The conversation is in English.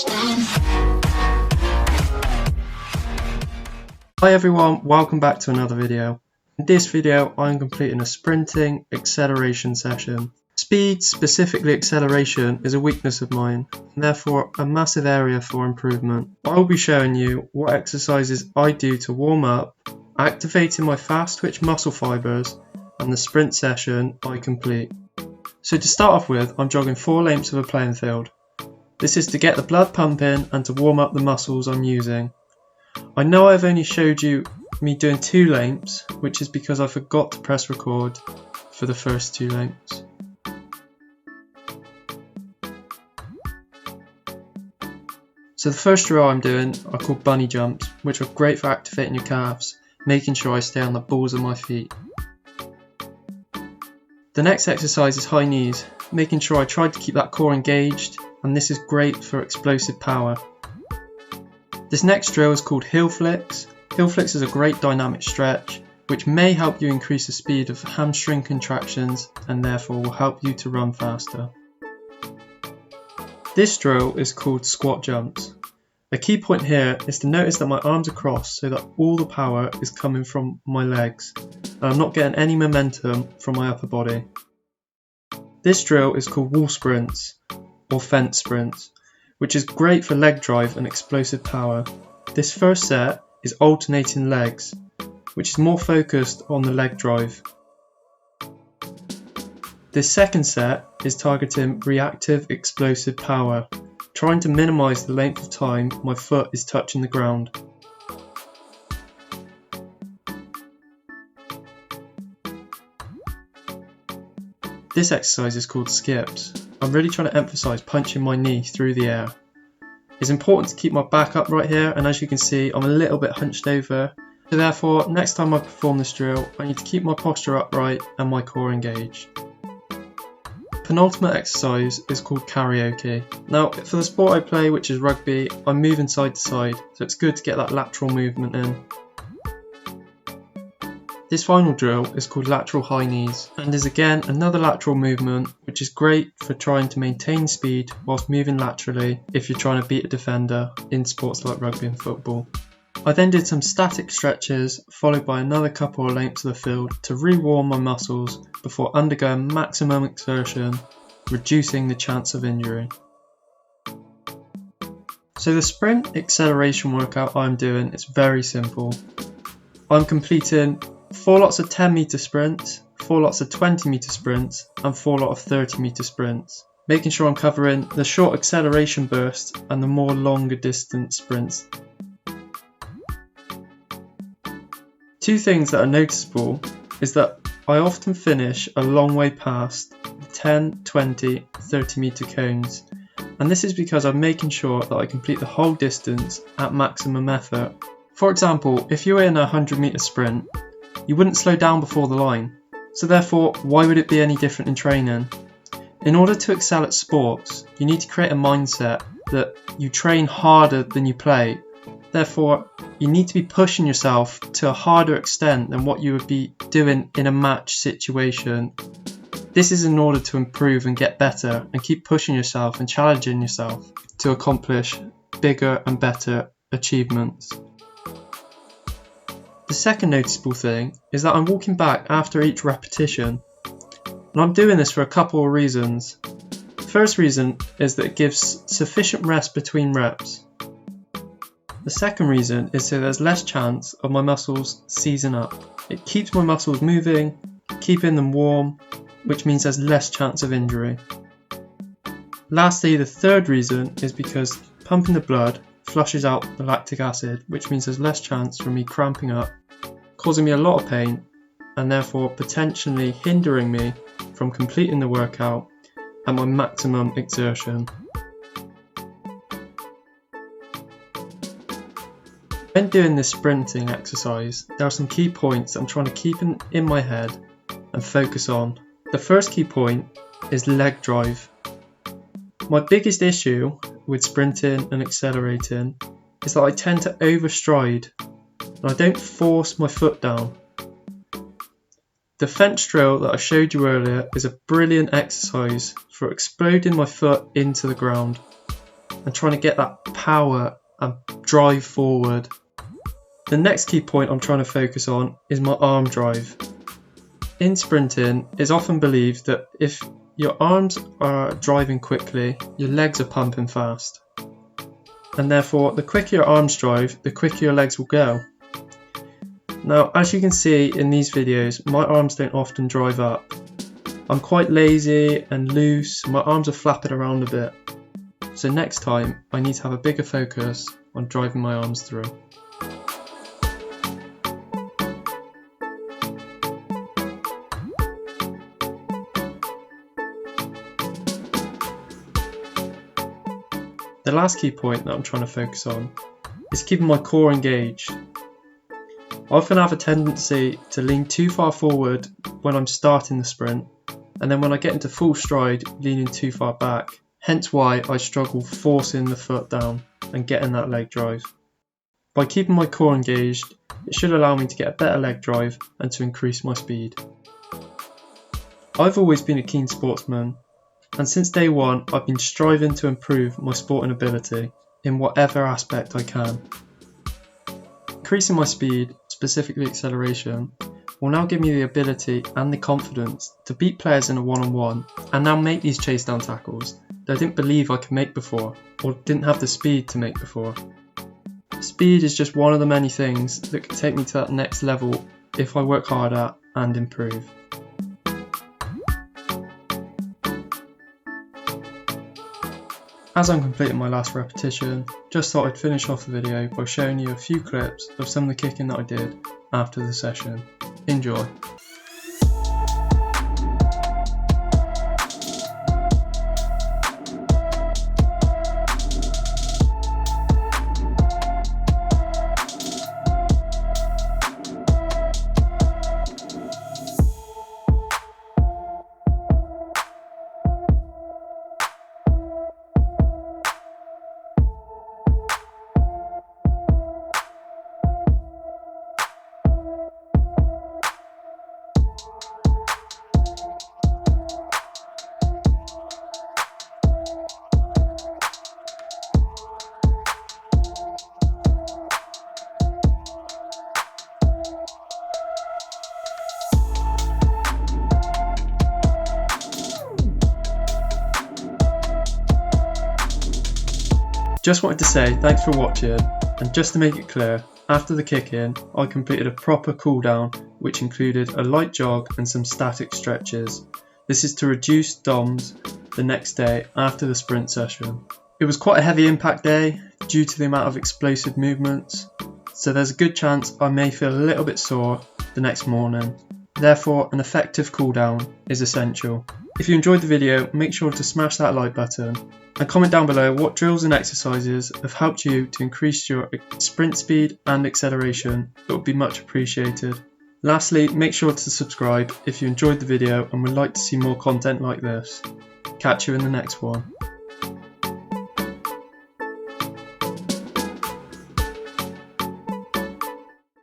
Hi everyone, welcome back to another video. In this video I am completing a sprinting acceleration session. Speed, specifically acceleration, is a weakness of mine and therefore a massive area for improvement. I will be showing you what exercises I do to warm up, activating my fast twitch muscle fibres, and the sprint session I complete. So to start off with, I'm jogging 4 lengths of a playing field. This is to get the blood pumping and to warm up the muscles I'm using. I know I've only showed you me doing 2 lengths, which is because I forgot to press record for the first 2 lengths. So the first drill I'm doing are called bunny jumps, which are great for activating your calves, making sure I stay on the balls of my feet. The next exercise is high knees, making sure I try to keep that core engaged, and this is great for explosive power. This next drill is called heel flicks. Heel flicks is a great dynamic stretch, which may help you increase the speed of hamstring contractions and therefore will help you to run faster. This drill is called squat jumps. A key point here is to notice that my arms are crossed so that all the power is coming from my legs and I'm not getting any momentum from my upper body. This drill is called wall sprints or fence sprints, which is great for leg drive and explosive power. This first set is alternating legs, which is more focused on the leg drive. This second set is targeting reactive explosive power, trying to minimize the length of time my foot is touching the ground. This exercise is called skips. I'm really trying to emphasize punching my knee through the air. It's important to keep my back up right here, and as you can see I'm a little bit hunched over, so therefore next time I perform this drill I need to keep my posture upright and my core engaged. Penultimate exercise is called karaoke. Now for the sport I play, which is rugby, I'm moving side to side, so it's good to get that lateral movement in. This final drill is called lateral high knees and is again another lateral movement, which is great for trying to maintain speed whilst moving laterally if you're trying to beat a defender in sports like rugby and football. I then did some static stretches followed by another couple of lengths of the field to re-warm my muscles before undergoing maximum exertion, reducing the chance of injury. So the sprint acceleration workout I'm doing is very simple. I'm completing 4 lots of 10 meter sprints, 4 lots of 20 meter sprints and 4 lots of 30 meter sprints, making sure I'm covering the short acceleration bursts and the more longer distance sprints. 2 things that are noticeable is that I often finish a long way past the 10, 20, 30 meter cones, and this is because I'm making sure that I complete the whole distance at maximum effort. For example, if you're in a 100 meter sprint, you wouldn't slow down before the line, so therefore why would it be any different in training? In order to excel at sports, you need to create a mindset that you train harder than you play. Therefore, you need to be pushing yourself to a harder extent than what you would be doing in a match situation. This is in order to improve and get better and keep pushing yourself and challenging yourself to accomplish bigger and better achievements. The second noticeable thing is that I'm walking back after each repetition, and I'm doing this for a couple of reasons. The first reason is that it gives sufficient rest between reps. The second reason is so there's less chance of my muscles seizing up. It keeps my muscles moving, keeping them warm, which means there's less chance of injury. Lastly, the third reason is because pumping the blood flushes out the lactic acid, which means there's less chance for me cramping up, causing me a lot of pain and therefore potentially hindering me from completing the workout at my maximum exertion. When doing this sprinting exercise, there are some key points that I'm trying to keep in my head and focus on. The first key point is leg drive. My biggest issue with sprinting and accelerating is that I tend to overstride and I don't force my foot down. The fence drill that I showed you earlier is a brilliant exercise for exploding my foot into the ground. and trying to get that power and drive forward. The next key point I'm trying to focus on is my arm drive. In sprinting, it's often believed that if your arms are driving quickly, your legs are pumping fast. And therefore, the quicker your arms drive, the quicker your legs will go. Now, as you can see in these videos, my arms don't often drive up. I'm quite lazy and loose, my arms are flapping around a bit. So next time, I need to have a bigger focus on driving my arms through. The last key point that I'm trying to focus on is keeping my core engaged. I often have a tendency to lean too far forward when I'm starting the sprint, and then when I get into full stride, leaning too far back, hence why I struggle forcing the foot down and getting that leg drive. By keeping my core engaged, it should allow me to get a better leg drive and to increase my speed. I've always been a keen sportsman, and since day one I've been striving to improve my sporting ability in whatever aspect I can. Increasing my speed, specifically acceleration, will now give me the ability and the confidence to beat players in a one-on-one and now make these chase down tackles that I didn't believe I could make before or didn't have the speed to make before. Speed is just one of the many things that can take me to that next level if I work hard at and improve. As I'm completing my last repetition, just thought I'd finish off the video by showing you a few clips of some of the kicking that I did after the session. Enjoy! Just wanted to say thanks for watching, and just to make it clear, after the kick-in I completed a proper cool down which included a light jog and some static stretches. This is to reduce DOMS the next day after the sprint session. It was quite a heavy impact day due to the amount of explosive movements, so there's a good chance I may feel a little bit sore the next morning. Therefore, an effective cool down is essential. If you enjoyed the video, make sure to smash that like button and comment down below what drills and exercises have helped you to increase your sprint speed and acceleration. It would be much appreciated. Lastly, make sure to subscribe if you enjoyed the video and would like to see more content like this. Catch you in the next one.